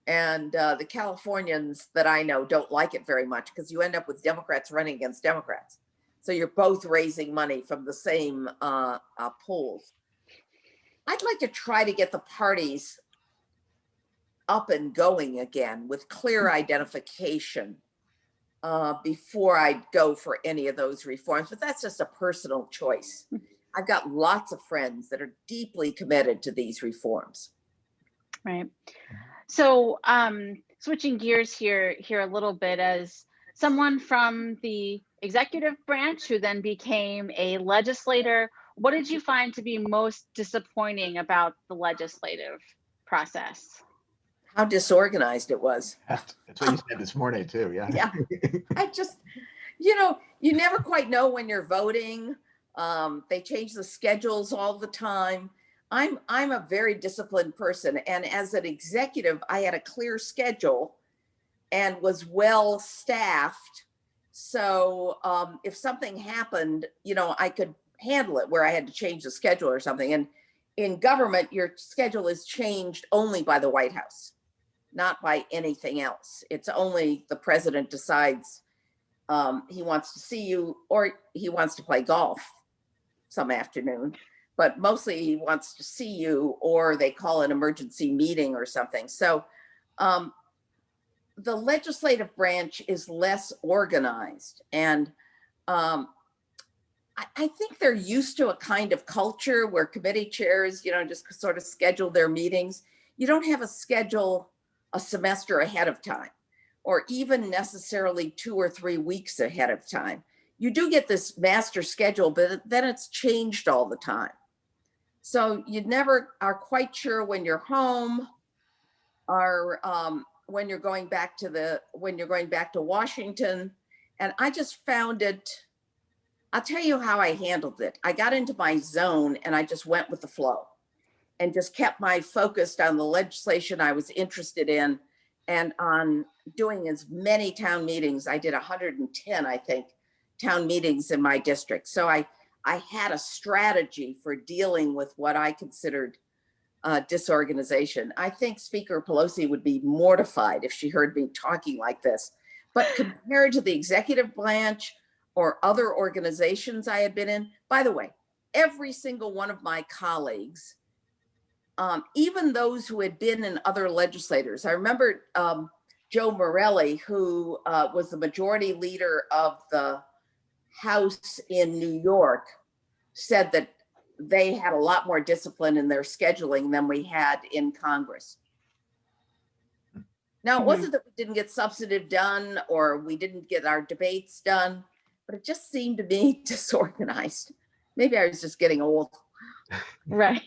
and the Californians that I know don't like it very much because you end up with Democrats running against Democrats. So you're both raising money from the same pools. I'd like to try to get the parties up and going again with clear identification before I go for any of those reforms, but that's just a personal choice. I've got lots of friends that are deeply committed to these reforms. Right. So switching gears here a little bit, as someone from the executive branch who then became a legislator, what did you find to be most disappointing about the legislative process? How disorganized it was. That's what you said this morning too, yeah. Yeah, I just, you never quite know when you're voting. They change the schedules all the time. I'm a very disciplined person, and as an executive, I had a clear schedule and was well staffed. So if something happened, I could handle it where I had to change the schedule or something. And in government, your schedule is changed only by the White House, not by anything else. It's only the president decides he wants to see you, or he wants to play golf some afternoon, but mostly he wants to see you, or they call an emergency meeting or something. So the legislative branch is less organized, and I think they're used to a kind of culture where committee chairs, just sort of schedule their meetings. You don't have a schedule a semester ahead of time, or even necessarily 2 or 3 weeks ahead of time. You do get this master schedule, but then it's changed all the time. So you never are quite sure when you're home, or when you're going back to Washington. And I just found it, I'll tell you how I handled it. I got into my zone and I just went with the flow and just kept my focused on the legislation I was interested in and on doing as many town meetings. I did 110, I think, town meetings in my district. So I had a strategy for dealing with what I considered disorganization. I think Speaker Pelosi would be mortified if she heard me talking like this. But compared to the executive branch or other organizations I had been in, by the way, every single one of my colleagues, even those who had been in other legislators. I remember Joe Morelli, who was the majority leader of the House in New York, said that they had a lot more discipline in their scheduling than we had in Congress. Now, it wasn't that we didn't get substantive done or we didn't get our debates done, but it just seemed to be disorganized. Maybe I was just getting old. Right.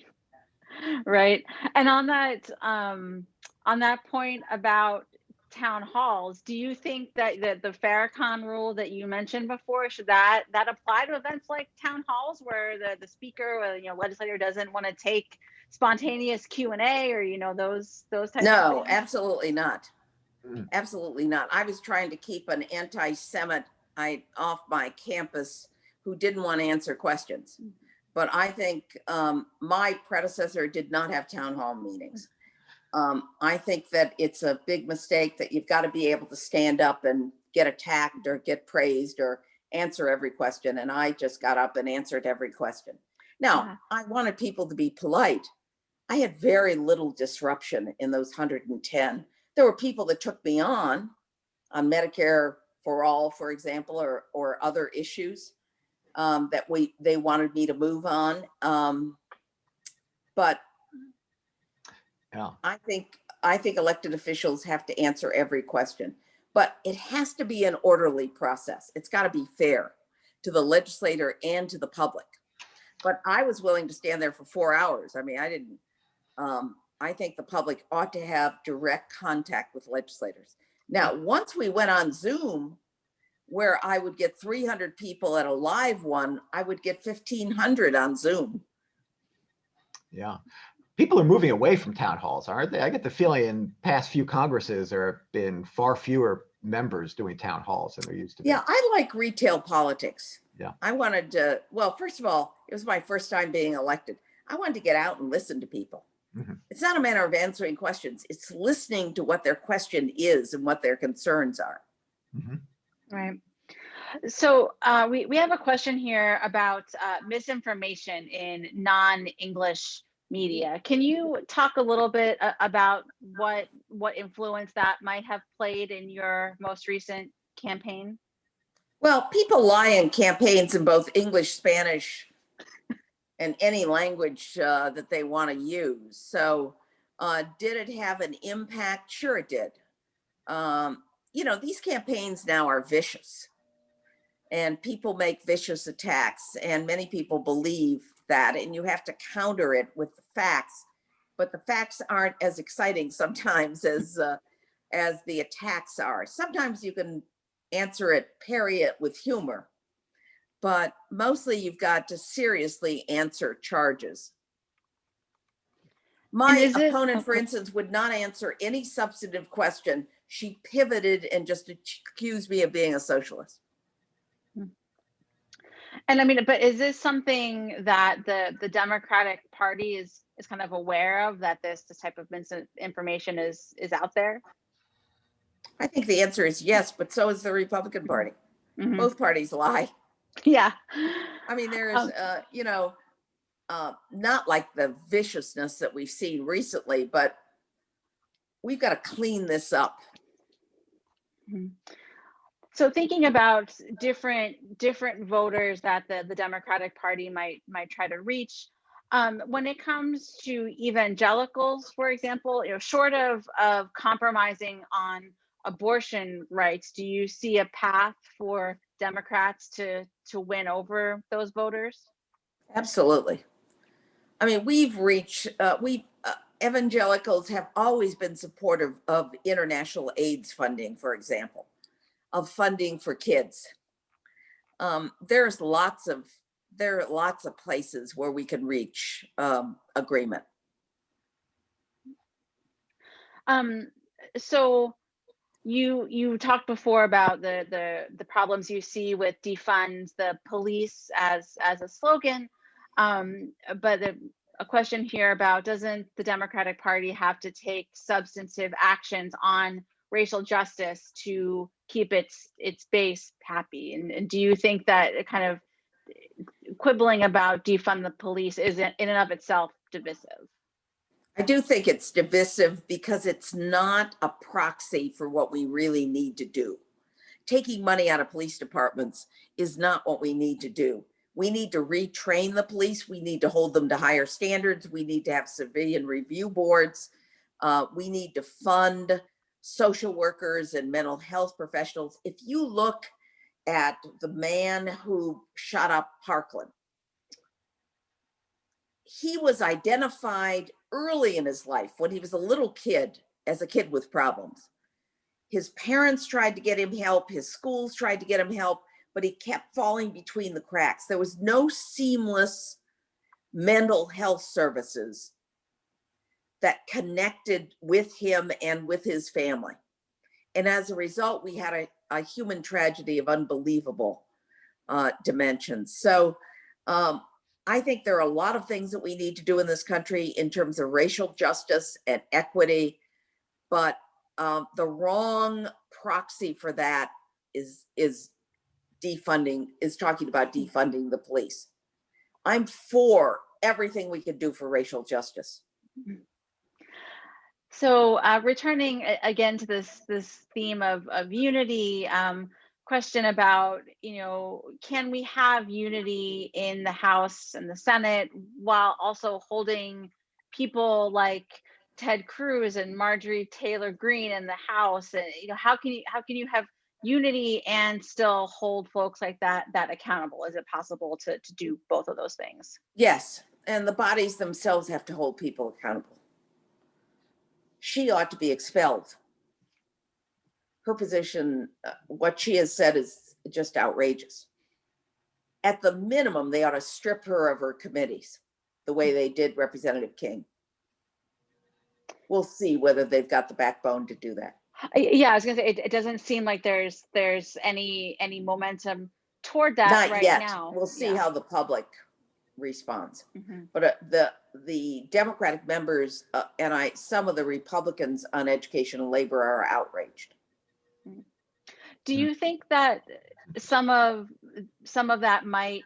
Right. And on that point about town halls, do you think that the Farrakhan rule that you mentioned before, should that apply to events like town halls where the speaker or legislator doesn't want to take spontaneous Q&A or those types of things? No, absolutely not. Absolutely not. I was trying to keep an anti-Semite off my campus who didn't want to answer questions. But I think my predecessor did not have town hall meetings. I think that it's a big mistake that you've got to be able to stand up and get attacked or get praised or answer every question. And I just got up and answered every question. Now, I wanted people to be polite. I had very little disruption in those 110. There were people that took me on Medicare for all, for example, or other issues that they wanted me to move on. But yeah. I think elected officials have to answer every question, but it has to be an orderly process. It's got to be fair to the legislator and to the public. But I was willing to stand there for 4 hours. I mean, I didn't. I think the public ought to have direct contact with legislators. Now, once we went on Zoom, where I would get 300 people at a live one, I would get 1,500 on Zoom. Yeah. People are moving away from town halls, aren't they? I get the feeling in past few Congresses there have been far fewer members doing town halls than there used to be. Yeah, I like retail politics. Yeah. I wanted to, well, first of all, it was my first time being elected. I wanted to get out and listen to people. Mm-hmm. It's not a matter of answering questions. It's listening to what their question is and what their concerns are. Mm-hmm. Right. So we have a question here about misinformation in non-English media. Can you talk a little bit about what influence that might have played in your most recent campaign? Well, people lie in campaigns in both English, Spanish, and any language that they want to use. So did it have an impact? Sure it did. You know, these campaigns now are vicious, and people make vicious attacks, and many people believe that, and you have to counter it with the facts, but the facts aren't as exciting sometimes as the attacks are. Sometimes you can answer it, parry it with humor, but mostly you've got to seriously answer charges. My opponent, for instance, would not answer any substantive question. She pivoted and just accused me of being a socialist. And I mean, but is this something that the Democratic Party is kind of aware of, that this type of misinformation is out there? I think the answer is yes, but so is the Republican Party. Mm-hmm. Both parties lie. Yeah. I mean, there's, you know, not like the viciousness that we've seen recently, but we've got to clean this up. Mm-hmm. So thinking about different voters that the Democratic Party might try to reach, when it comes to evangelicals, for example, you know, short of compromising on abortion rights, do you see a path for Democrats to win over those voters? Absolutely. I mean, we've reached, evangelicals have always been supportive of international AIDS funding, for example, of funding for kids. There are lots of places where we can reach agreement. So you talked before about the problems you see with defund the police as a slogan, but a question here about, doesn't the Democratic Party have to take substantive actions on racial justice to keep its base happy? And do you think that it kind of quibbling about defund the police isn't in and of itself divisive? I do think it's divisive because it's not a proxy for what we really need to do. Taking money out of police departments is not what we need to do. We need to retrain the police. We need to hold them to higher standards. We need to have civilian review boards. We need to fund social workers and mental health professionals. If you look at the man who shot up Parkland, he was identified early in his life when he was a little kid as a kid with problems. His parents tried to get him help. His schools tried to get him help, but he kept falling between the cracks. There was no seamless mental health services that connected with him and with his family. And as a result, we had a human tragedy of unbelievable dimensions. So I think there are a lot of things that we need to do in this country in terms of racial justice and equity, but the wrong proxy for that is talking about defunding the police. I'm for everything we can do for racial justice. So returning again to this theme of unity, question about, you know, can we have unity in the House and the Senate while also holding people like Ted Cruz and Marjorie Taylor Greene in the House? And, you know, how can you have unity and still hold folks like that accountable? Is it possible to do both of those things? Yes, and the bodies themselves have to hold people accountable. She ought to be expelled. Her position, what she has said is just outrageous. At the minimum, they ought to strip her of her committees the way they did Representative King. We'll see whether they've got the backbone to do that. Yeah, I was gonna say, it doesn't seem like there's any momentum toward that Not right yet. now. We'll see how the public responds. Mm-hmm. But the Democratic members and some of the Republicans on education and labor are outraged. Do you think that some of that might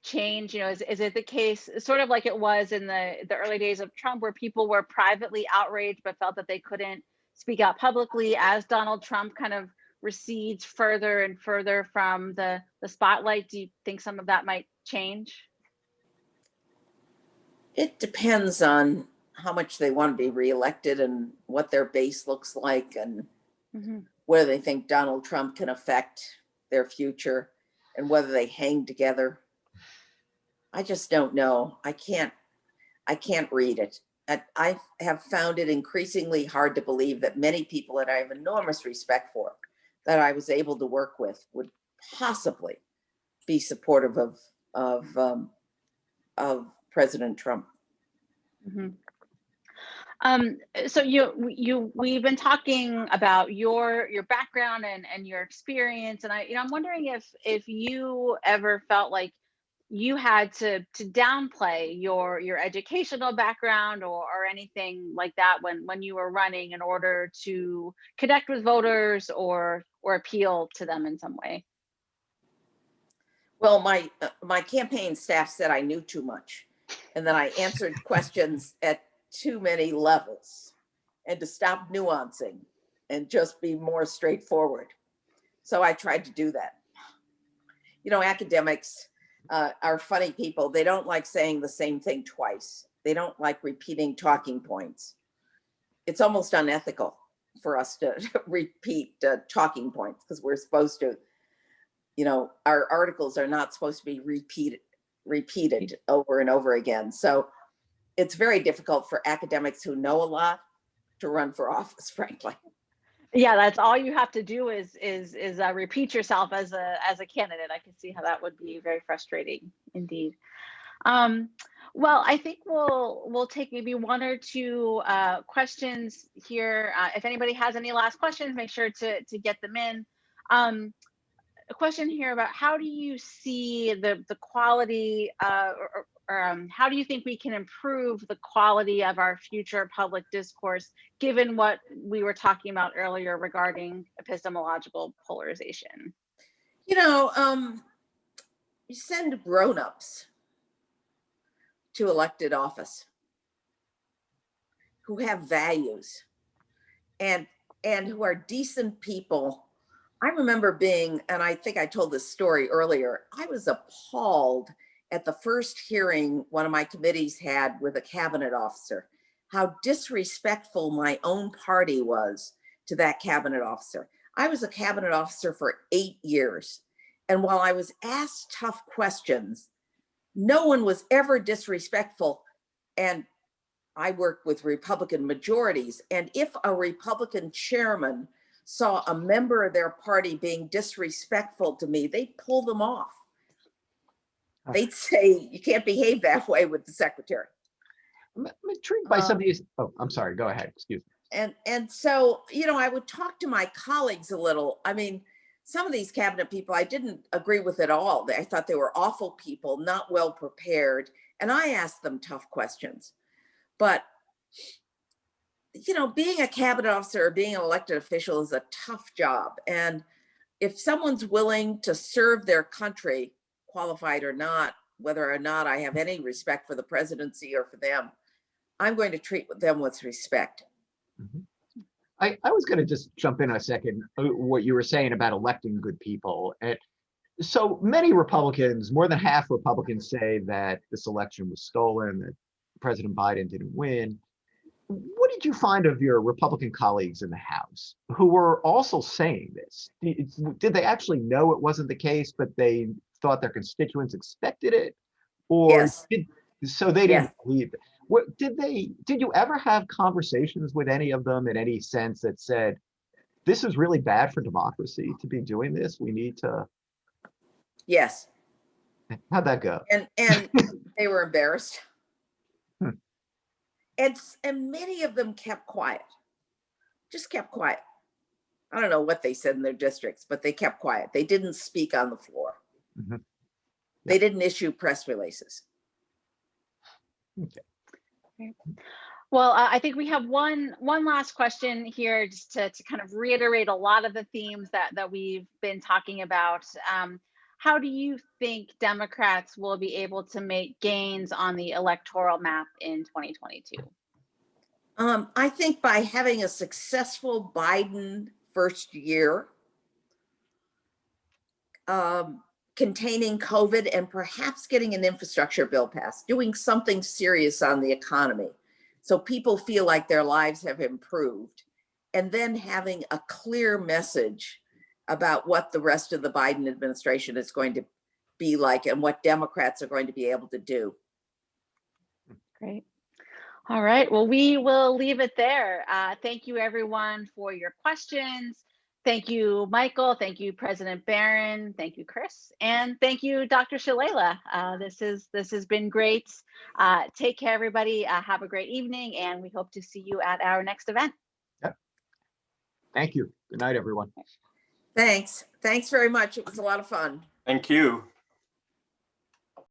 change? You know, is it the case, sort of like it was in the early days of Trump, where people were privately outraged but felt that they couldn't speak out publicly, as Donald Trump kind of recedes further and further from the spotlight? Do you think some of that might change? It depends on how much they want to be reelected and what their base looks like. And Mhm. whether they think Donald Trump can affect their future, and whether they hang together. I just don't know. I can't read it. I have found it increasingly hard to believe that many people that I have enormous respect for, that I was able to work with, would possibly be supportive of President Trump. Mhm. So we've been talking about your background and your experience, and I'm wondering if you ever felt like you had to downplay your educational background or anything like that when you were running in order to connect with voters or appeal to them in some way. Well, my campaign staff said I knew too much, and that I answered questions at too many levels, and to stop nuancing and just be more straightforward. So I tried to do that. You know, academics are funny people. They don't like saying the same thing twice. They don't like repeating talking points. It's almost unethical for us to repeat talking points, because we're supposed to, you know, our articles are not supposed to be repeated over and over again. So it's very difficult for academics who know a lot to run for office, frankly. Yeah, that's all you have to do is repeat yourself as a candidate. I can see how that would be very frustrating indeed. Well, I think we'll take maybe one or two questions here. If anybody has any last questions, make sure to get them in. A question here about how do you see the quality how do you think we can improve the quality of our future public discourse, given what we were talking about earlier regarding epistemological polarization? You know, you send grown-ups to elected office who have values and who are decent people. I remember being, and I think I told this story earlier, I was appalled at the first hearing one of my committees had with a cabinet officer, how disrespectful my own party was to that cabinet officer. I was a cabinet officer for 8 years. And while I was asked tough questions, no one was ever disrespectful. And I worked with Republican majorities. And if a Republican chairman saw a member of their party being disrespectful to me, they'd pull them off. They'd say, you can't behave that way with the secretary. I'm intrigued by some of these. Oh, I'm sorry. Go ahead. Excuse me. And so, you know, I would talk to my colleagues a little. I mean, some of these cabinet people I didn't agree with at all. I thought they were awful people, not well prepared. And I asked them tough questions. But, you know, being a cabinet officer or being an elected official is a tough job. And if someone's willing to serve their country, qualified or not, whether or not I have any respect for the presidency or for them, I'm going to treat them with respect. Mm-hmm. I was going to just jump in a second, what you were saying about electing good people. And so many Republicans, more than half Republicans, say that this election was stolen, that President Biden didn't win. What did you find of your Republican colleagues in the House who were also saying this? Did they actually know it wasn't the case, but they thought their constituents expected it? Or Yes. So they didn't Yes. believe it? What did you ever have conversations with any of them in any sense that said, this is really bad for democracy to be doing this? We need to. Yes. How'd that go? And they were embarrassed. Hmm. And many of them kept quiet, just kept quiet. I don't know what they said in their districts, but they kept quiet. They didn't speak on the floor. Mm-hmm. Yeah. They didn't issue press releases. Okay. Well, I think we have one last question here, just to kind of reiterate a lot of the themes that we've been talking about. How do you think Democrats will be able to make gains on the electoral map in 2022? I think by having a successful Biden first year, containing COVID, and perhaps getting an infrastructure bill passed, doing something serious on the economy, so people feel like their lives have improved, and then having a clear message about what the rest of the Biden administration is going to be like and what Democrats are going to be able to do. Great. All right. Well, we will leave it there. Thank you, everyone, for your questions. Thank you, Michael. Thank you, President Barron. Thank you, Chris. And thank you, Dr. Shalala. This has been great. Take care, everybody. Have a great evening, and we hope to see you at our next event. Yep. Thank you. Good night, everyone. Thanks. Thanks very much. It was a lot of fun. Thank you.